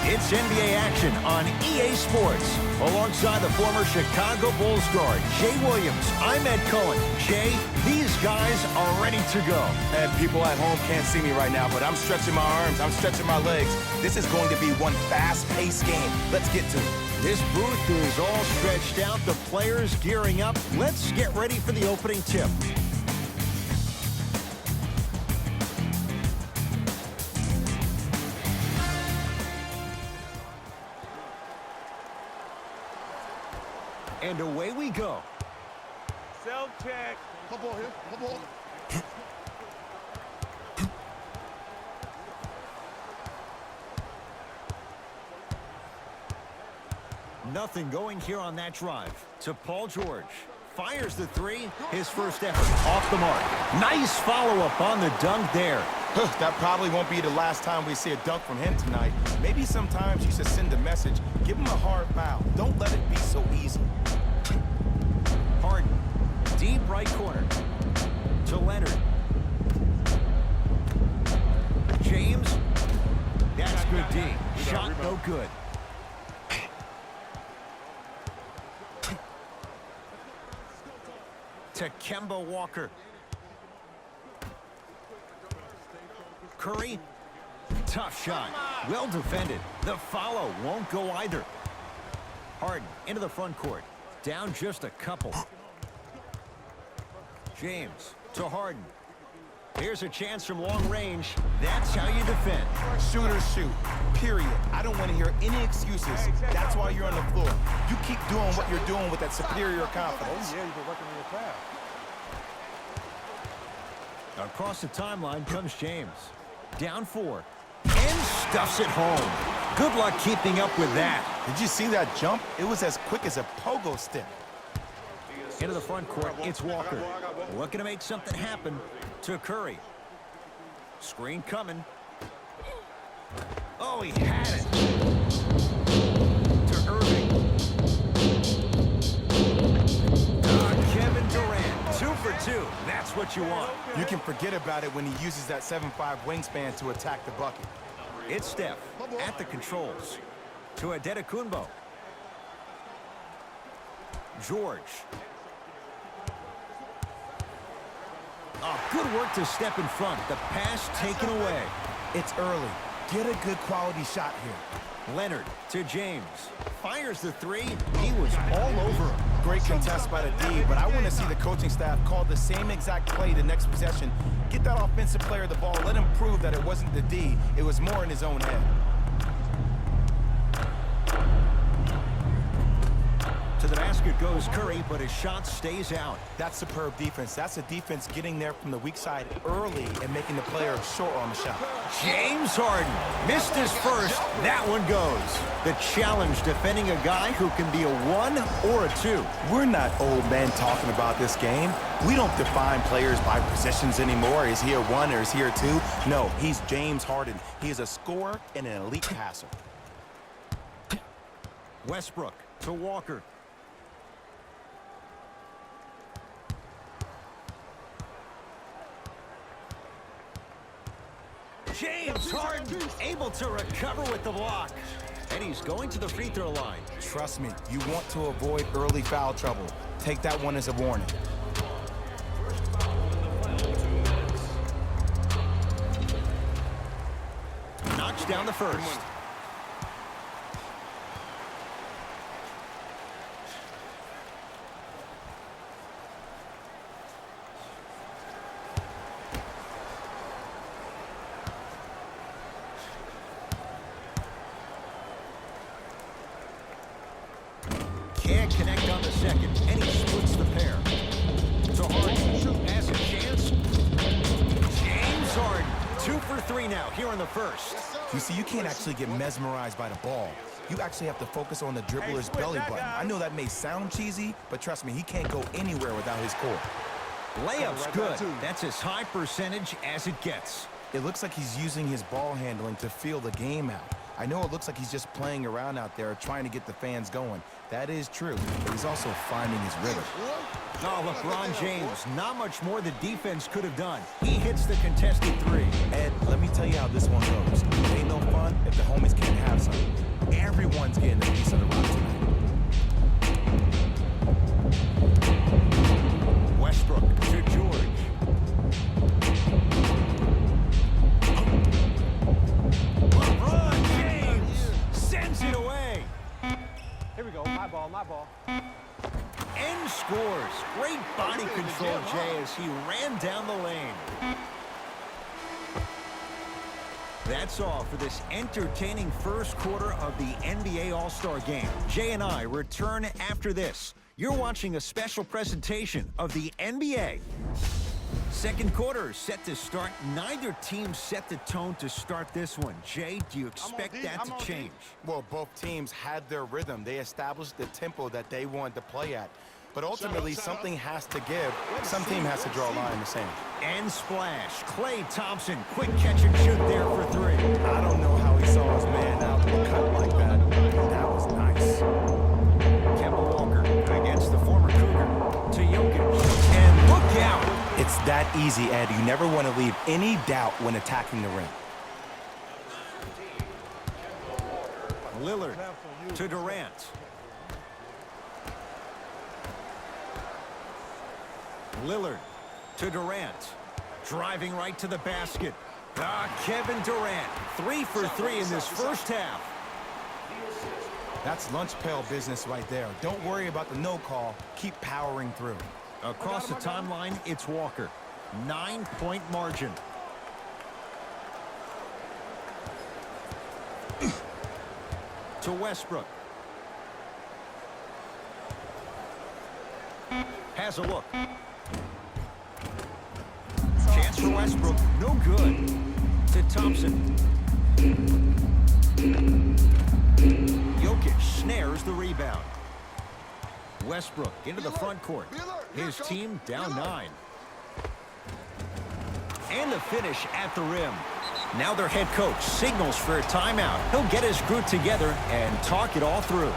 It's NBA action on EA Sports. Alongside the former Chicago Bulls guard, Jay Williams, I'm Ed Cohen. Jay, these guys are ready to go. And people at home can't see me right now, but I'm stretching my arms, I'm stretching my legs. This is going to be one fast-paced game. Let's get to it. This booth is all stretched out, the players gearing up. Let's get ready for the opening tip. And away we go. Self-check. Come on here. Come on. Nothing going here on that drive. To Paul George. Fires the three. His first effort off the mark. Nice follow-up on the dunk there. That probably won't be the last time we see a dunk from him tonight. Maybe sometimes you should send a message. Give him a hard foul. Don't let it be so easy. Harden. Deep right corner. To Leonard. James. That's good D. Shot no good. To Kemba Walker. Curry. Tough shot. Well defended. The follow won't go either. Harden into the front court. Down just a couple. James to Harden. Here's a chance from long range. That's how you defend. Shooters shoot. Period. I don't want to hear any excuses. That's why you're on the floor. You keep doing what you're doing with that superior confidence. Oh, yeah, you've been working on your craft. Across the timeline comes James. Down 4. And stuffs it home. Good luck keeping up with that. Did you see that jump? It was as quick as a pogo stick. Into the front court, it's Walker. Looking to make something happen. To Curry. Screen coming. Oh, he had it. To Irving. Kevin Durant, 2 for 2. That's what you want. You can forget about it when he uses that 7'5" wingspan to attack the bucket. It's Steph at the controls. To Adetokunbo. George. Oh, good work to step in front. The pass taken away. It's early. Get a good quality shot here. Leonard to James. Fires the three. He was all over him. Great contest by the D, but I want to see the coaching staff call the same exact play the next possession. Get that offensive player the ball. Let him prove that it wasn't the D. It was more in his own head. To the basket goes Curry, but his shot stays out. That's superb defense. That's a defense getting there from the weak side early and making the player short on the shot. James Harden missed his first. That one goes. The challenge defending a guy who can be a 1 or a 2. We're not old men talking about this game. We don't define players by positions anymore. Is he a 1 or is he a 2? No, he's James Harden. He is a scorer and an elite passer. Westbrook to Walker. James Harden able to recover with the block. And he's going to the free throw line. Trust me, you want to avoid early foul trouble. Take that one as a warning. Knocks down the first. Can't connect on the second, and he splits the pair. To Harden, has a chance. James Harden, 2 for 3 now here in the first. You see, you can't actually get mesmerized by the ball. You actually have to focus on the dribbler's belly button. I know that may sound cheesy, but trust me, he can't go anywhere without his core. Layup's good. That's as high percentage as it gets. It looks like he's using his ball handling to feel the game out. I know it looks like he's just playing around out there trying to get the fans going. That is true, but he's also finding his rhythm. Oh, LeBron James, not much more the defense could have done. He hits the contested three. Ed, let me tell you how this one goes. It ain't no fun if the homies can't have some. Someone's getting a piece of the rock tonight. Westbrook to George. LeBron James sends it away. Here we go. My ball, my ball. And scores. Great body control, Jay, as he ran down the lane. That's all for this entertaining first quarter of the NBA All-Star Game. Jay and I return after this. You're watching a special presentation of the NBA. Second quarter is set to start. Neither team set the tone to start this one. Jay, do you expect that to change? Well, both teams had their rhythm. They established the tempo that they wanted to play at. But ultimately, something has to give. Some team has to draw a line in the sand. And splash. Klay Thompson, quick catch and shoot there for three. I don't know how he saw his man out cut like that. That was nice. Kemba Walker against the former Cougar to Jokic. And look out. It's that easy, Ed. You never want to leave any doubt when attacking the rim. Lillard to Durant. Lillard to Durant. Driving right to the basket. Kevin Durant. 3 for 3 in this first half. That's lunch pail business right there. Don't worry about the no call. Keep powering through. Across the timeline, it's Walker. 9-point margin. To Westbrook. Has a look. Chance for Westbrook. No good. To Thompson. Jokic snares the rebound. Westbrook into the front court. His team down 9. And a finish at the rim. Now their head coach signals for a timeout. He'll get his group together and talk it all through.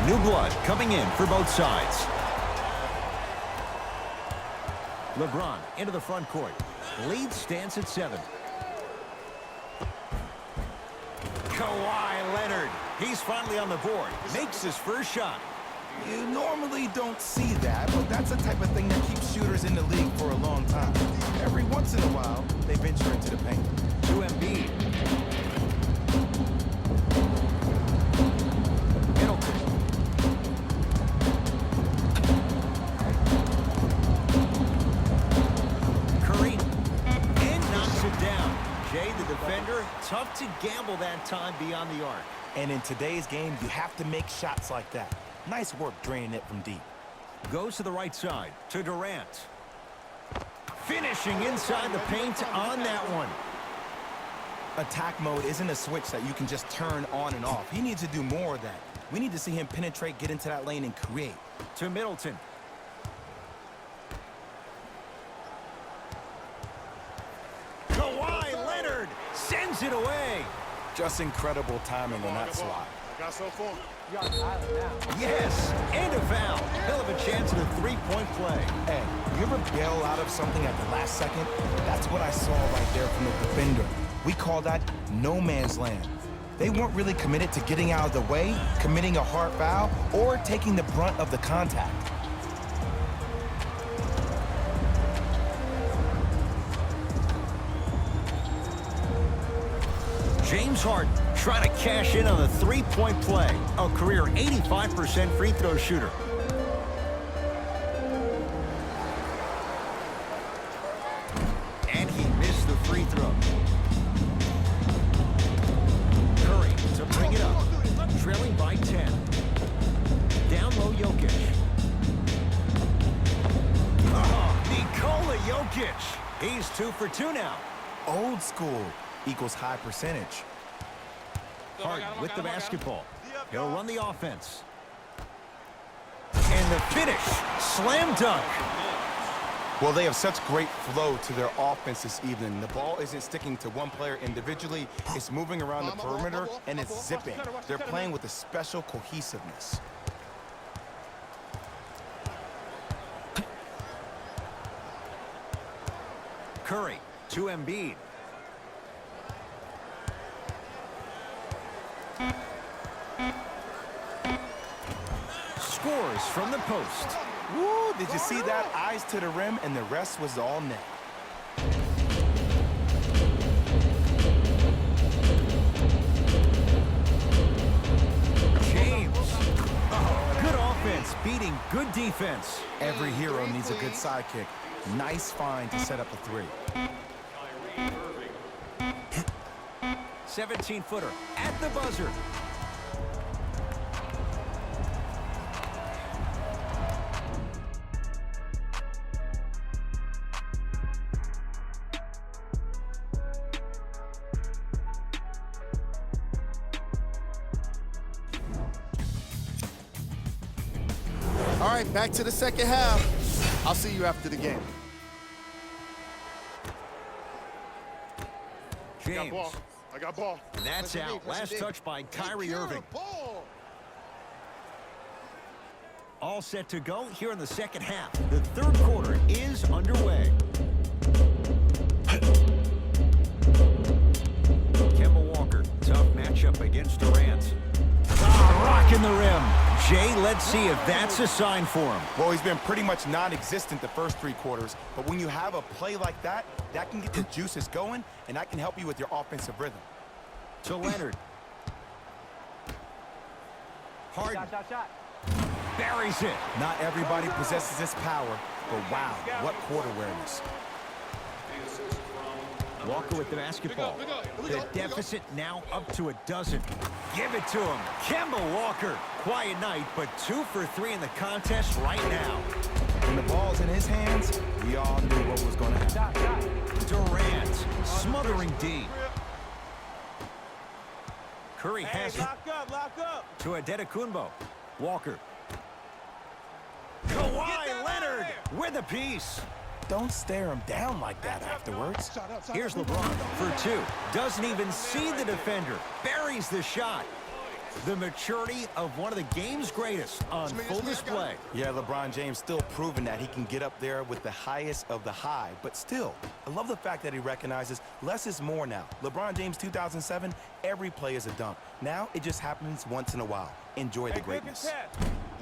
New blood coming in for both sides. LeBron into the front court. Lead stands at 7. Kawhi Leonard. He's finally on the board. Makes his first shot. You normally don't see that, but that's the type of thing that keeps shooters in the league for a long time. Every once in a while, they venture into the paint. To Embiid. Middleton. Curry. And knocks it down. Jay, the defender, tough to gamble that time beyond the arc. And in today's game, you have to make shots like that. Nice work draining it from deep. Goes to the right side, to Durant. Finishing inside the paint on that one. Attack mode isn't a switch that you can just turn on and off. He needs to do more of that. We need to see him penetrate, get into that lane, and create. To Middleton. Kawhi Leonard sends it away. Just incredible timing on that slot. Got so far. Yes, and a foul. He'll have a chance at a three-point play. Hey, you ever bail out of something at the last second? That's what I saw right there from the defender. We call that no man's land. They weren't really committed to getting out of the way, committing a hard foul, or taking the brunt of the contact. James Harden trying to cash in on a three-point play. A career 85% free throw shooter. And he missed the free throw. Curry to bring it up. Trailing by 10. Down low Jokic. Nikola Jokic. He's 2 for 2 now. Old school equals high percentage. Harden with the basketball. He'll run the offense. And the finish. Slam dunk. Well, they have such great flow to their offense this evening. The ball isn't sticking to one player individually. It's moving around the perimeter, and it's zipping. They're playing with a special cohesiveness. Curry to Embiid. Scores from the post. Woo, did you see that? Eyes to the rim, and the rest was all net. James. Oh, good offense beating good defense. Every hero needs a good sidekick. Nice find to set up a three. 17-footer at the buzzer. All right, back to the second half. I'll see you after the game. James. I got ball. And that's out. Last touch by Kyrie Irving. All set to go here in the second half. The third quarter is underway. Kemba Walker, tough matchup against Durant. Rocking the rim. Jay, let's see if that's a sign for him. Well, he's been pretty much non-existent the first three quarters, but when you have a play like that, that can get the juices going, and that can help you with your offensive rhythm. To Leonard. Harden Shot. buries it. Not everybody possesses this power, but wow, what court awareness. Walker with the basketball. The deficit now up to a dozen. Give it to him. Kemba Walker. Quiet night, but 2 for 3 in the contest right now. When the ball's in his hands, we all knew what was going to happen. Shot. Durant smothering D. Curry has it Lock up. to Adetokunbo. Walker. Kawhi Leonard with a piece. Don't stare him down like that afterwards. Here's LeBron for 2. Doesn't even see the defender. Buries the shot. The maturity of one of the game's greatest on full display. Yeah, LeBron James still proving that he can get up there with the highest of the high. But still, I love the fact that he recognizes less is more now. LeBron James 2007, every play is a dunk. Now it just happens once in a while. Enjoy the greatness.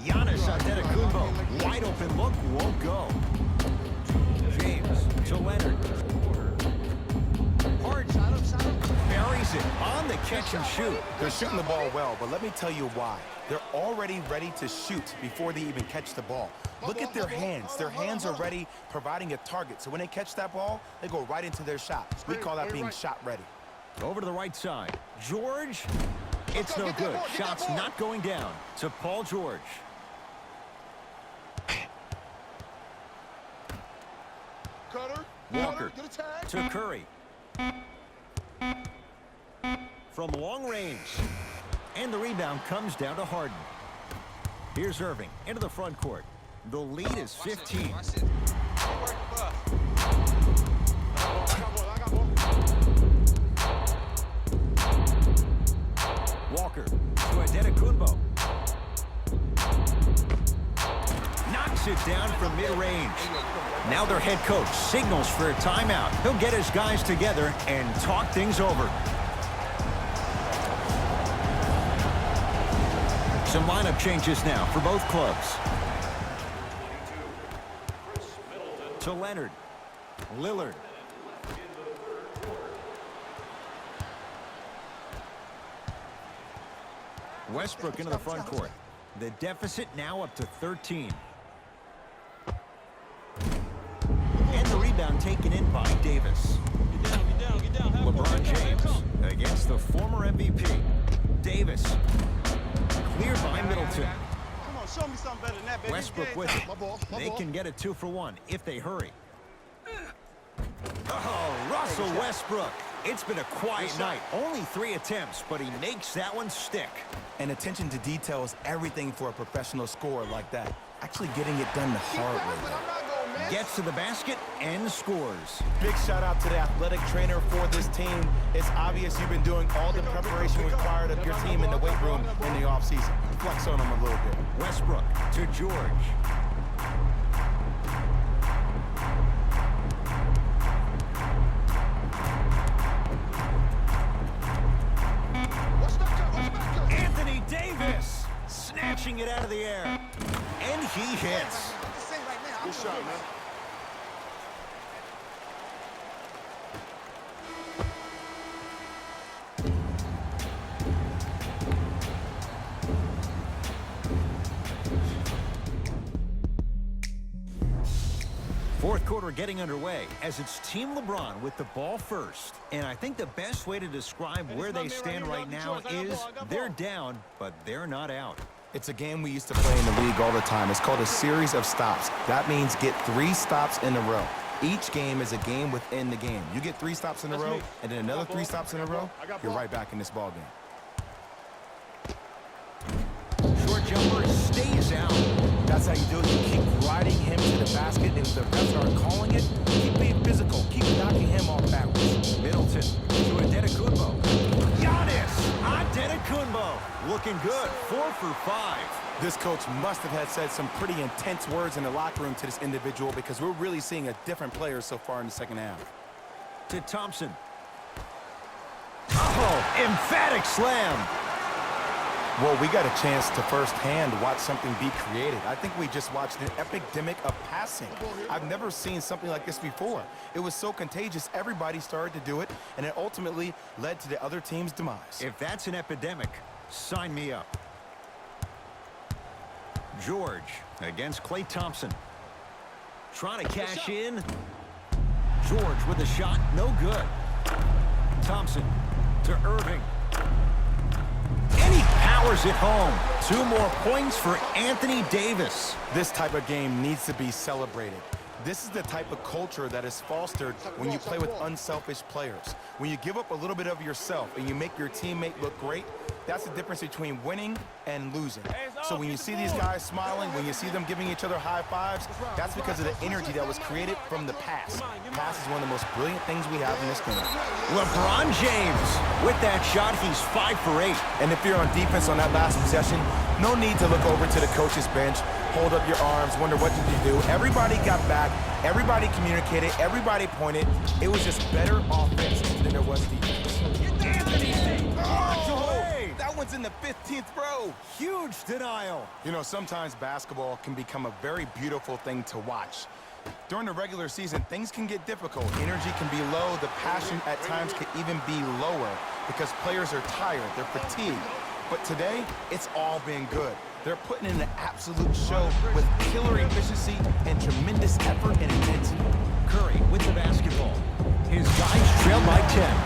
Giannis Antetokounmpo. Wide open look won't go. James to Leonard. Harden buries it on the catch and shoot. They're shooting the ball well, but let me tell you why. They're already ready to shoot before they even catch the ball. Look at their hands. Their hands are ready, providing a target. So when they catch that ball, they go right into their shot. We call that being shot ready. Over to the right side. George. It's no good. Shot's not going down to Paul George. Walker to Curry. From long range. And the rebound comes down to Harden. Here's Irving into the front court. The lead is 15. Walker to Adetokunbo. Knocks it down from mid-range. Now their head coach signals for a timeout. He'll get his guys together and talk things over. Some lineup changes now for both clubs. To Leonard. Lillard. Westbrook into the front court. The deficit now up to 13. And the rebound taken in by Davis. Get down. LeBron James against the former MVP. Davis. Cleared by Middleton. Come on, show me something better than that, baby. Westbrook with it. They can get a 2 for 1 if they hurry. Oh, Russell Westbrook. It's been a quiet night. Only 3 attempts, but he makes that one stick. And attention to detail is everything for a professional scorer like that. Actually getting it done the hard way. Gets to the basket and scores. Big shout out to the athletic trainer for this team. It's obvious you've been doing all the preparation required of your team in the weight room in the offseason. Flex on them a little bit. Westbrook to George. launching it out of the air. And he hits. Good shot, man. Fourth quarter getting underway as it's Team LeBron with the ball first. And I think the best way to describe where they stand right now is they're down, but they're not out. It's a game we used to play in the league all the time. It's called a series of stops. That means get 3 stops in a row. Each game is a game within the game. You get 3 stops in a row, and then another 3 stops in a row, you're right back in this ball game. Short jumper stays out. That's how you do it. You keep riding him to the basket, and if the refs aren't calling it, keep being physical. Keep knocking him off backwards. Middleton to Antetokounmpo. Giannis Antetokounmpo looking good, 4 for 5. This coach must have had said some pretty intense words in the locker room to this individual because we're really seeing a different player so far in the second half. To Thompson. Oh, emphatic slam. Well, we got a chance to firsthand watch something be created. I think we just watched an epidemic of passing. I've never seen something like this before. It was so contagious, everybody started to do it, and it ultimately led to the other team's demise. If that's an epidemic, sign me up. George against Klay Thompson. Trying to cash in. George with a shot, no good. Thompson to Irving. And he powers it home. 2 more points for Anthony Davis. This type of game needs to be celebrated. This is the type of culture that is fostered when you play with unselfish players. When you give up a little bit of yourself and you make your teammate look great, that's the difference between winning and losing. So when you see these guys smiling, when you see them giving each other high fives, that's because of the energy that was created from the pass. Pass is one of the most brilliant things we have in this game. LeBron James with that shot, he's 5 for 8. And if you're on defense on that last possession, no need to look over to the coach's bench, hold up your arms, wonder what did you do. Everybody got back, everybody communicated, everybody pointed. It was just better offense than there was defense. That one's in the 15th row. Huge denial. You know, sometimes basketball can become a very beautiful thing to watch. During the regular season, things can get difficult. Energy can be low. The passion at times can even be lower because players are tired. They're fatigued. But today, it's all been good. They're putting in an absolute show with killer efficiency and tremendous effort and intensity. Curry with the basketball. His guys trail by 10.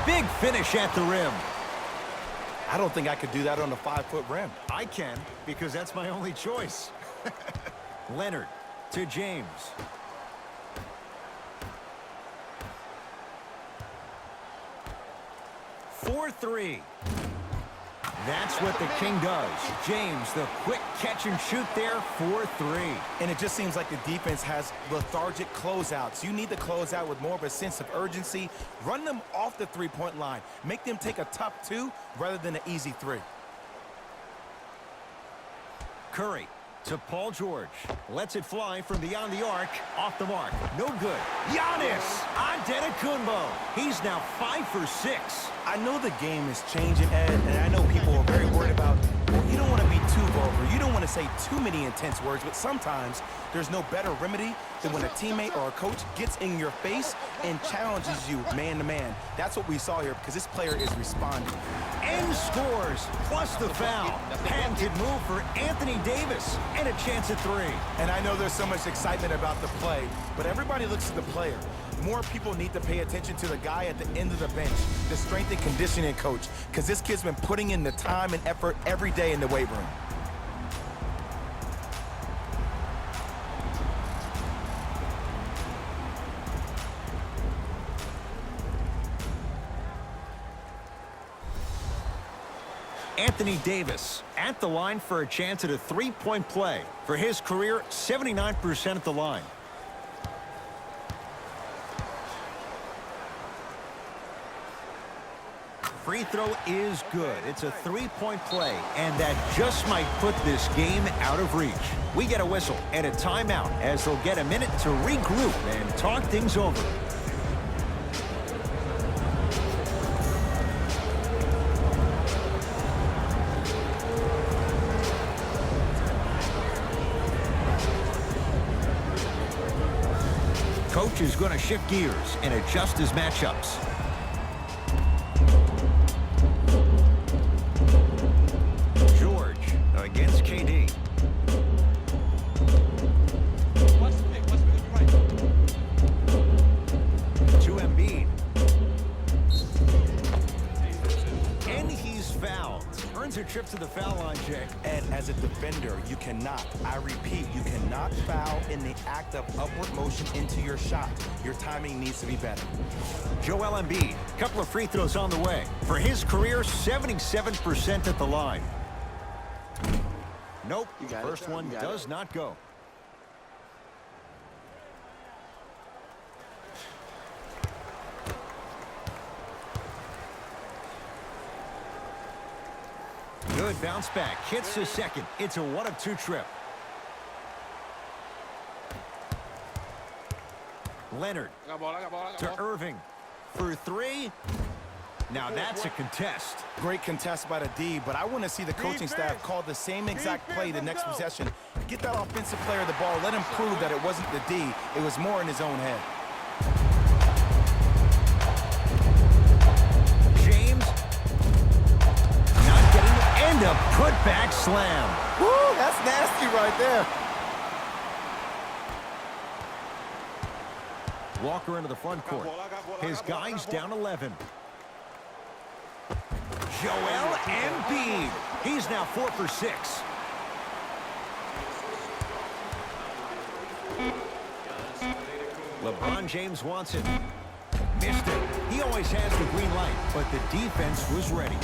Big finish at the rim. I don't think I could do that on a 5-foot rim. I can, because that's my only choice. Leonard to James. For 3. That's what the King does. James, the quick catch and shoot there for 3. And it just seems like the defense has lethargic closeouts. You need to close out with more of a sense of urgency. Run them off the 3-point line. Make them take a tough 2 rather than an easy 3. Curry to Paul George. Lets it fly from beyond the arc. Off the mark. No good. Giannis Antetokounmpo. He's now 5 for 6. I know the game is changing, Ed, and I know people are very worried about, well, you don't want to be too vulgar. You don't want to say too many intense words, but sometimes there's no better remedy than when a teammate or a coach gets in your face and challenges you man to man. That's what we saw here because this player is responding. And scores, plus the foul. Patented move for Anthony Davis, and a chance at 3. And I know there's so much excitement about the play, but everybody looks at the player. More people need to pay attention to the guy at the end of the bench, the strength and conditioning coach, because this kid's been putting in the time and effort every day in the weight room. Anthony Davis at the line for a chance at a 3-point play. For his career, 79% at the line. Free throw is good. It's a 3-point play, and that just might put this game out of reach. We get a whistle and a timeout as they'll get a minute to regroup and talk things over. is going to shift gears and adjust his matchups. George against KD. To Embiid. And he's fouled. Earns a trip to the foul line, Jay. And as a defender, you cannot, I repeat, you cannot foul in the act of upward motion into your shot. Your timing needs to be better. Joel Embiid, couple of free throws on the way. For his career, 77% at the line. Nope, first one does not go. Good bounce back, hits the second. It's a 1-of-2 trip. Leonard to Irving for three. Now that's a contest. Great contest by the D, but I want to see the coaching staff call the same exact play the next possession. Get that offensive player the ball, let him prove that it wasn't the D, it was more in his own head. James not getting it, and a putback slam. Woo, that's nasty right there. Walker into the front court. His guys down 11. Joel Embiid. He's now 4 for 6. LeBron James wants it. Missed it. He always has the green light, but the defense was ready.